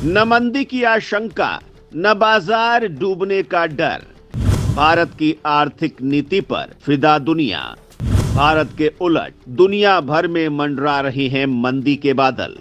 न मंदी की आशंका, न बाजार डूबने का डर। भारत की आर्थिक नीति पर फिदा दुनिया। भारत के उलट दुनिया भर में मंडरा रहे हैं मंदी के बादल।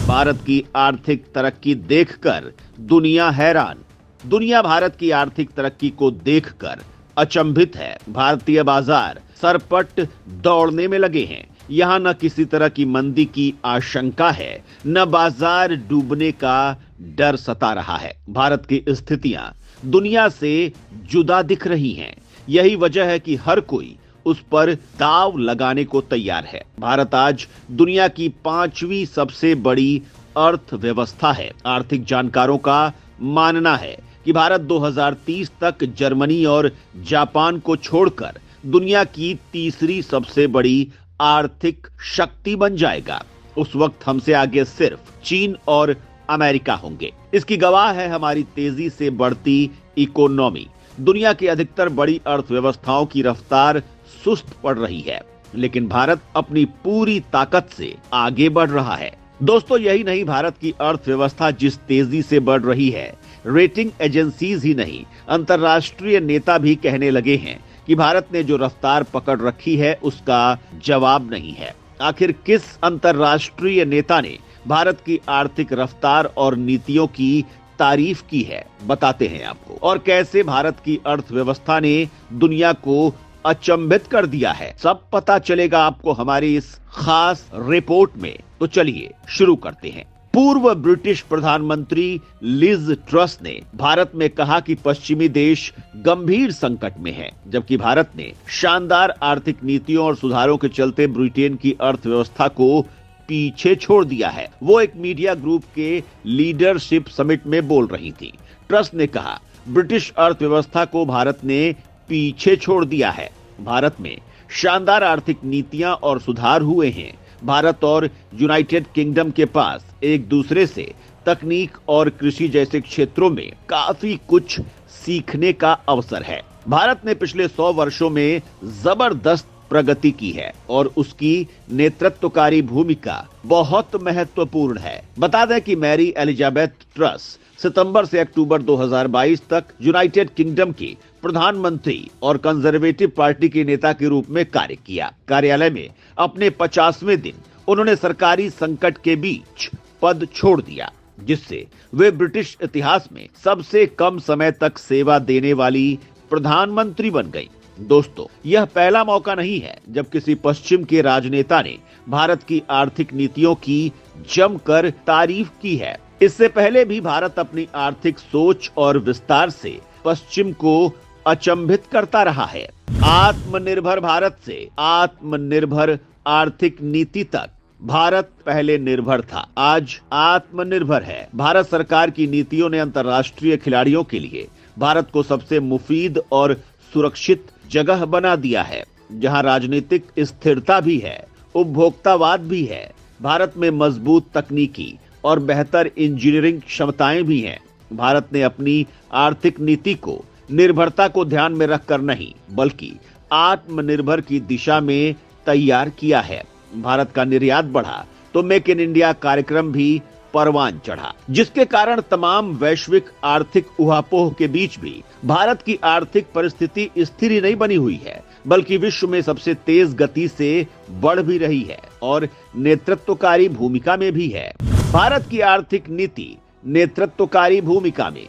भारत की आर्थिक तरक्की देखकर दुनिया हैरान। दुनिया भारत की आर्थिक तरक्की को देखकर अचंभित है। भारतीय बाजार सरपट दौड़ने में लगे हैं। यहां न किसी तरह की मंदी की आशंका है, न बाजार डूबने का डर सता रहा है। भारत की स्थितियां दुनिया से जुदा दिख रही हैं। यही वजह है कि हर कोई उस पर दांव लगाने को तैयार है। भारत आज दुनिया की 5वीं सबसे बड़ी अर्थव्यवस्था है। आर्थिक जानकारों का मानना है कि भारत 2030 तक जर्मनी और जापान को छोड़कर दुनिया की तीसरी सबसे बड़ी आर्थिक शक्ति बन जाएगा। उस वक्त हमसे आगे सिर्फ चीन और अमेरिका होंगे। इसकी गवाह है हमारी तेजी से बढ़ती इकोनॉमी। दुनिया की अधिकतर बड़ी अर्थव्यवस्थाओं की रफ्तार सुस्त पड़ रही है, लेकिन भारत अपनी पूरी ताकत से आगे बढ़ रहा है। दोस्तों, यही नहीं, भारत की अर्थव्यवस्था जिस तेजी से बढ़ रही है, रेटिंग एजेंसीज ही नहीं, अंतर्राष्ट्रीय नेता भी कहने लगे हैं कि भारत ने जो रफ्तार पकड़ रखी है उसका जवाब नहीं है। आखिर किस अंतर्राष्ट्रीय नेता ने भारत की आर्थिक रफ्तार और नीतियों की तारीफ की है, बताते हैं आपको। और कैसे भारत की अर्थव्यवस्था ने दुनिया को अचंभित कर दिया है, सब पता चलेगा आपको हमारी इस खास रिपोर्ट में। तो चलिए शुरू करते हैं। पूर्व ब्रिटिश प्रधानमंत्री लिज ट्रस ने भारत में कहा कि पश्चिमी देश गंभीर संकट में है, जबकि भारत ने शानदार आर्थिक नीतियों और सुधारों के चलते ब्रिटेन की अर्थव्यवस्था को पीछे छोड़ दिया है। वो एक मीडिया ग्रुप के लीडरशिप समिट में बोल रही थी। ट्रस ने कहा, ब्रिटिश अर्थव्यवस्था को भारत ने पीछे छोड़ दिया है। भारत में शानदार आर्थिक नीतियां और सुधार हुए हैं। भारत और यूनाइटेड किंगडम के पास एक दूसरे से तकनीक और कृषि जैसे क्षेत्रों में काफी कुछ सीखने का अवसर है। भारत ने पिछले 100 वर्षों में जबरदस्त प्रगति की है और उसकी नेतृत्वकारी भूमिका बहुत महत्वपूर्ण है। बता दें कि मैरी एलिजाबेथ ट्रस सितंबर से अक्टूबर 2022 तक यूनाइटेड किंगडम की प्रधानमंत्री और कंजर्वेटिव पार्टी के नेता के रूप में कार्य किया। कार्यालय में अपने 50वें दिन उन्होंने सरकारी संकट के बीच पद छोड़ दिया, जिससे वे ब्रिटिश इतिहास में सबसे कम समय तक सेवा देने वाली प्रधानमंत्री बन गई। दोस्तों, यह पहला मौका नहीं है जब किसी पश्चिम के राजनेता ने भारत की आर्थिक नीतियों की जमकर तारीफ की है। इससे पहले भी भारत अपनी आर्थिक सोच और विस्तार से पश्चिम को अचंभित करता रहा है। आत्मनिर्भर भारत से आत्मनिर्भर आर्थिक नीति तक भारत पहले निर्भर था, आज आत्मनिर्भर है। भारत सरकार की नीतियों ने अंतर्राष्ट्रीय खिलाड़ियों के लिए भारत को सबसे मुफीद और सुरक्षित जगह बना दिया है, जहां राजनीतिक स्थिरता भी है, उपभोक्तावाद भी है। भारत में मजबूत तकनीकी और बेहतर इंजीनियरिंग क्षमताएं भी हैं। भारत ने अपनी आर्थिक नीति को निर्भरता को ध्यान में रखकर नहीं, बल्कि आत्मनिर्भर की दिशा में तैयार किया है। भारत का निर्यात बढ़ा तो मेक इन इंडिया कार्यक्रम भी परवान चढ़ा, जिसके कारण तमाम वैश्विक आर्थिक उहापोह के बीच भी भारत की आर्थिक परिस्थिति स्थिर ही नहीं बनी हुई है, बल्कि विश्व में सबसे तेज गति से बढ़ भी रही है और नेतृत्वकारी भूमिका में भी है। भारत की आर्थिक नीति नेतृत्वकारी भूमिका में।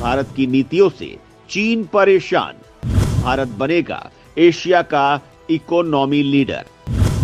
भारत की नीतियों से चीन परेशान। भारत बनेगा एशिया का इकोनॉमी लीडर।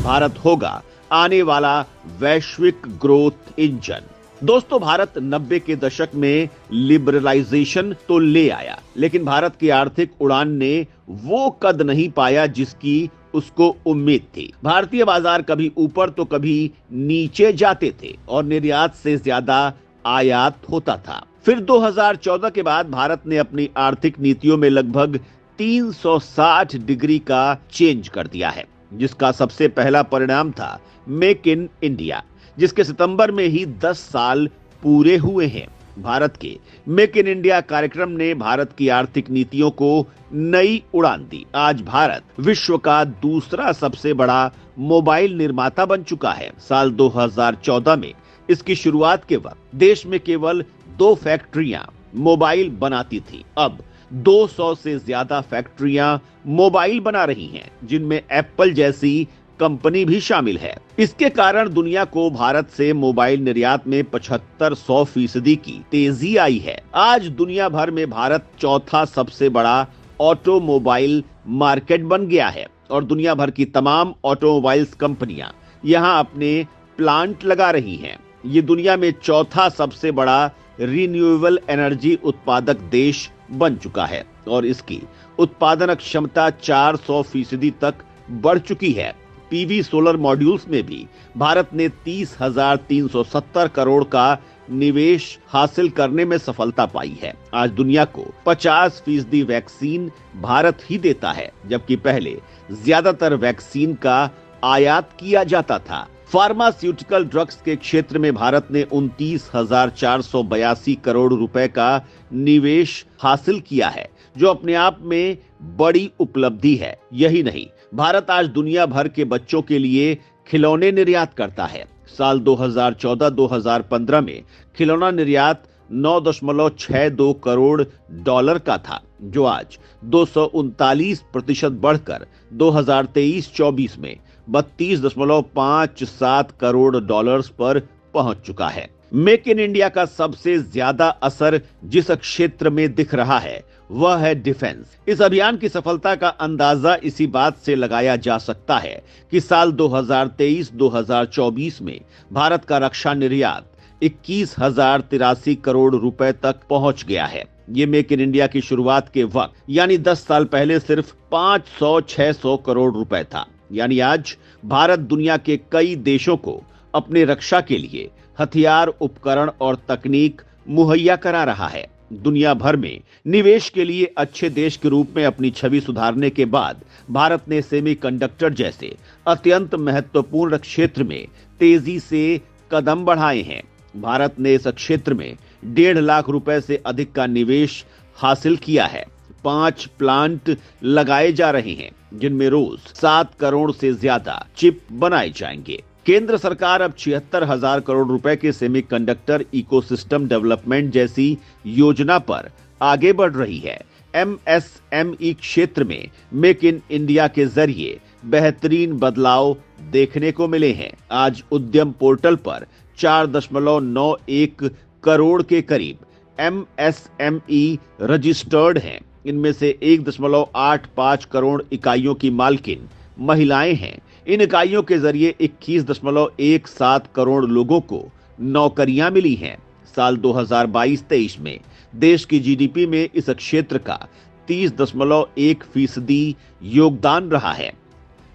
भारत होगा आने वाला वैश्विक ग्रोथ इंजन। दोस्तों, भारत 90 के दशक में लिबरलाइजेशन तो ले आया, लेकिन भारत की आर्थिक उड़ान ने वो कद नहीं पाया जिसकी उसको उम्मीद थी। भारतीय बाजार कभी ऊपर तो कभी नीचे जाते थे और निर्यात से ज्यादा आयात होता था। फिर 2014 के बाद भारत ने अपनी आर्थिक नीतियों में लगभग 360 डिग्री का चेंज कर दिया है, जिसका सबसे पहला परिणाम था मेक इन इंडिया, जिसके सितंबर में ही 10 साल पूरे हुए हैं। भारत के मेक इन इंडिया कार्यक्रम ने भारत की आर्थिक नीतियों को नई उड़ान दी। आज भारत विश्व का दूसरा सबसे बड़ा मोबाइल निर्माता बन चुका है। साल 2014 में इसकी शुरुआत के वक्त देश में केवल 2 फैक्ट्रियां मोबाइल बनाती थी। अब 200 से ज्यादा फैक्ट्रियां मोबाइल बना रही हैं, जिनमें एप्पल जैसी कंपनी भी शामिल है। इसके कारण दुनिया को भारत से मोबाइल निर्यात में 75-100% की तेजी आई है। आज दुनिया भर में भारत चौथा सबसे बड़ा ऑटोमोबाइल मार्केट बन गया है और दुनिया भर की तमाम ऑटोमोबाइल्स कंपनियां यहां अपने प्लांट लगा रही हैं। ये दुनिया में चौथा सबसे बड़ा रिन्यूएबल एनर्जी उत्पादक देश बन चुका है और इसकी उत्पादन क्षमता 400% तक बढ़ चुकी है। पीवी सोलर मॉड्यूल्स में भी भारत ने 30,370 करोड़ का निवेश हासिल करने में सफलता पाई है। आज दुनिया को 50% वैक्सीन भारत ही देता है, जबकि पहले ज्यादातर वैक्सीन का आयात किया जाता था। फार्मास्यूटिकल ड्रग्स के क्षेत्र में भारत ने 29,482 करोड़ रुपए का निवेश हासिल किया है, जो अपने आप में बड़ी उपलब्धि है। यही नहीं, भारत आज दुनिया भर के बच्चों के लिए खिलौने निर्यात करता है। साल 2014-2015 में खिलौना निर्यात 9.62 करोड़ डॉलर का था, जो आज 239% बढ़कर 2023-24 में 32.57 करोड़ डॉलर्स पर पहुंच चुका है। मेक इन इंडिया का सबसे ज्यादा असर जिस क्षेत्र में दिख रहा है वह है डिफेंस। इस अभियान की सफलता का अंदाजा इसी बात से लगाया जा सकता है कि साल 2023-2024 में भारत का रक्षा निर्यात 21,083 करोड़ रुपए तक पहुंच गया है। ये मेक इन इंडिया की शुरुआत के वक्त यानी 10 साल पहले सिर्फ 500-600 करोड़ रुपए था। यानी आज भारत दुनिया के कई देशों को अपने रक्षा के लिए हथियार, उपकरण और तकनीक मुहैया करा रहा है। दुनिया भर में निवेश के लिए अच्छे देश के रूप में अपनी छवि सुधारने के बाद भारत ने सेमीकंडक्टर जैसे अत्यंत महत्वपूर्ण क्षेत्र में तेजी से कदम बढ़ाए हैं। भारत ने इस क्षेत्र में 1.5 लाख रुपए से अधिक का निवेश हासिल किया है। 5 प्लांट लगाए जा रहे हैं, जिनमें रोज 7 करोड़ से ज्यादा चिप बनाए जाएंगे। केंद्र सरकार अब 76,000 करोड़ रुपए के सेमीकंडक्टर इकोसिस्टम डेवलपमेंट जैसी योजना पर आगे बढ़ रही है। एमएसएमई क्षेत्र में मेक इन इंडिया के जरिए बेहतरीन बदलाव देखने को मिले हैं। आज उद्यम पोर्टल पर 4.91 करोड़ के करीब एमएसएमई रजिस्टर्ड हैं। इनमें से 1.85 करोड़ इकाइयों की मालकिन महिलाएं हैं। इन इकाइयों के जरिए 21.17 करोड़ लोगों को नौकरियां मिली हैं। साल 2022-23 में देश की जीडीपी में इस क्षेत्र का 30.1% योगदान रहा है।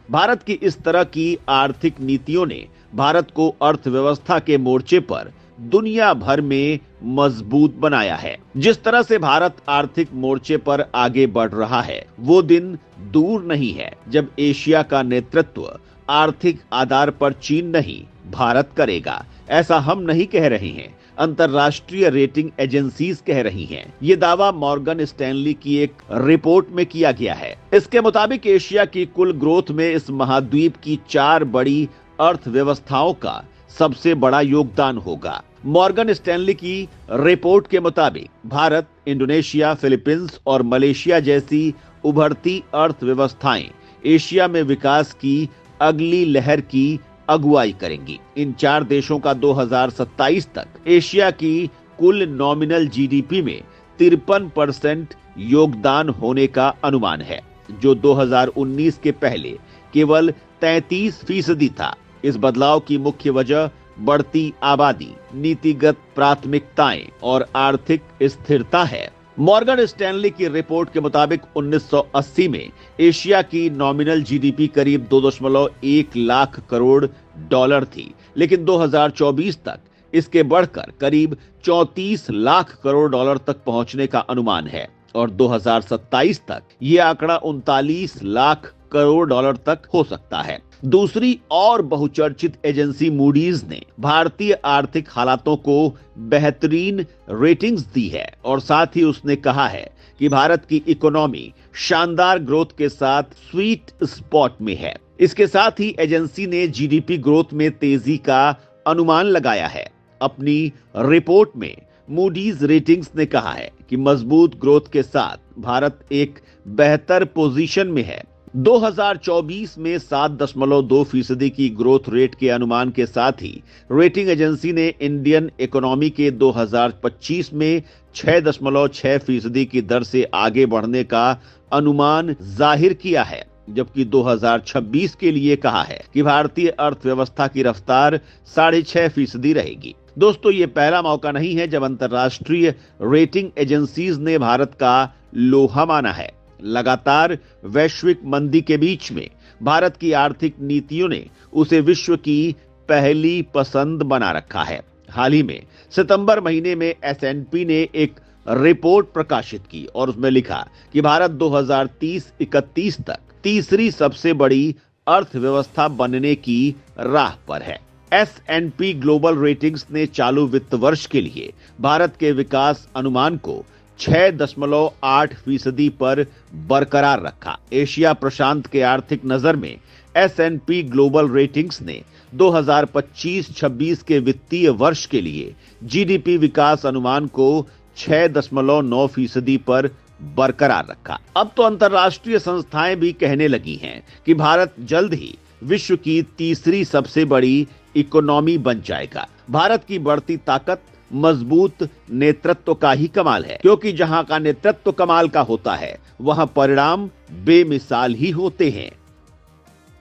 भारत की इस तरह की आर्थिक नीतियों ने भारत को अर्थव्यवस्था के मोर्चे पर दुनिया भर में मजबूत बनाया है। जिस तरह से भारत आर्थिक मोर्चे पर आगे बढ़ रहा है, वो दिन दूर नहीं है जब एशिया का नेतृत्व आर्थिक आधार पर चीन नहीं, भारत करेगा। ऐसा हम नहीं कह रहे हैं, अंतर्राष्ट्रीय रेटिंग एजेंसीज कह रही हैं। ये दावा मॉर्गन स्टैनली की एक रिपोर्ट में किया गया है। इसके मुताबिक एशिया की कुल ग्रोथ में इस महाद्वीप की 4 बड़ी अर्थव्यवस्थाओं का सबसे बड़ा योगदान होगा। मॉर्गन स्टैनली की रिपोर्ट के मुताबिक भारत, इंडोनेशिया, फिलीपींस और मलेशिया जैसी उभरती अर्थव्यवस्थाएं एशिया में विकास की अगली लहर की अगुवाई करेंगी। इन 4 देशों का 2027 तक एशिया की कुल नॉमिनल जीडीपी में 53% योगदान होने का अनुमान है, जो 2019 के पहले केवल 33% था। इस बदलाव की मुख्य वजह बढ़ती आबादी, नीतिगत प्राथमिकताएं और आर्थिक स्थिरता है। मॉर्गन स्टैनली की रिपोर्ट के मुताबिक 1980 में एशिया की नॉमिनल जीडीपी करीब 2.1 लाख करोड़ डॉलर थी, लेकिन 2024 तक इसके बढ़कर करीब 34 लाख करोड़ डॉलर तक पहुंचने का अनुमान है और 2027 तक यह आंकड़ा 39 लाख करोड़ डॉलर तक हो सकता है। दूसरी और बहुचर्चित एजेंसी मूडीज ने भारतीय आर्थिक हालातों को बेहतरीन रेटिंग्स दी है और साथ ही उसने कहा है कि भारत की इकोनॉमी शानदार ग्रोथ के साथ स्वीट स्पॉट में है। इसके साथ ही एजेंसी ने जीडीपी ग्रोथ में तेजी का अनुमान लगाया है। अपनी रिपोर्ट में मूडीज रेटिंग्स ने कहा है कि मजबूत ग्रोथ के साथ भारत एक बेहतर पोजीशन में है। 2024 में 7.2% की ग्रोथ रेट के अनुमान के साथ ही रेटिंग एजेंसी ने इंडियन इकोनॉमी के 2025 में 6.6% की दर से आगे बढ़ने का अनुमान जाहिर किया है, जबकि 2026 के लिए कहा है कि भारतीय अर्थव्यवस्था की रफ्तार 6.5% रहेगी। दोस्तों, ये पहला मौका नहीं है जब अंतर्राष्ट्रीय रेटिंग एजेंसीज ने भारत का लोहा माना है। लगातार वैश्विक मंदी के बीच में भारत की आर्थिक नीतियों ने उसे विश्व की पहली पसंद बना रखा है। हाल ही में सितंबर महीने में S&P ने एक रिपोर्ट प्रकाशित की और उसमें लिखा कि भारत 2030-31 तक तीसरी सबसे बड़ी अर्थव्यवस्था बनने की राह पर है। S&P ग्लोबल रेटिंग्स ने चालू वित्त वर्ष के लिए भारत के विकास अनुमान को 6.8% पर बरकरार रखा। एशिया प्रशांत के आर्थिक नजर में S&P ग्लोबल रेटिंग्स ने 2025-26 के वित्तीय वर्ष के लिए जीडीपी विकास अनुमान को 6.9% पर बरकरार रखा। अब तो अंतर्राष्ट्रीय संस्थाएं भी कहने लगी हैं कि भारत जल्द ही विश्व की तीसरी सबसे बड़ी इकोनॉमी बन जाएगा। भारत की बढ़ती ताकत मजबूत नेतृत्व का ही कमाल है, क्योंकि जहां का नेतृत्व कमाल का होता है वहां परिणाम बेमिसाल ही होते हैं।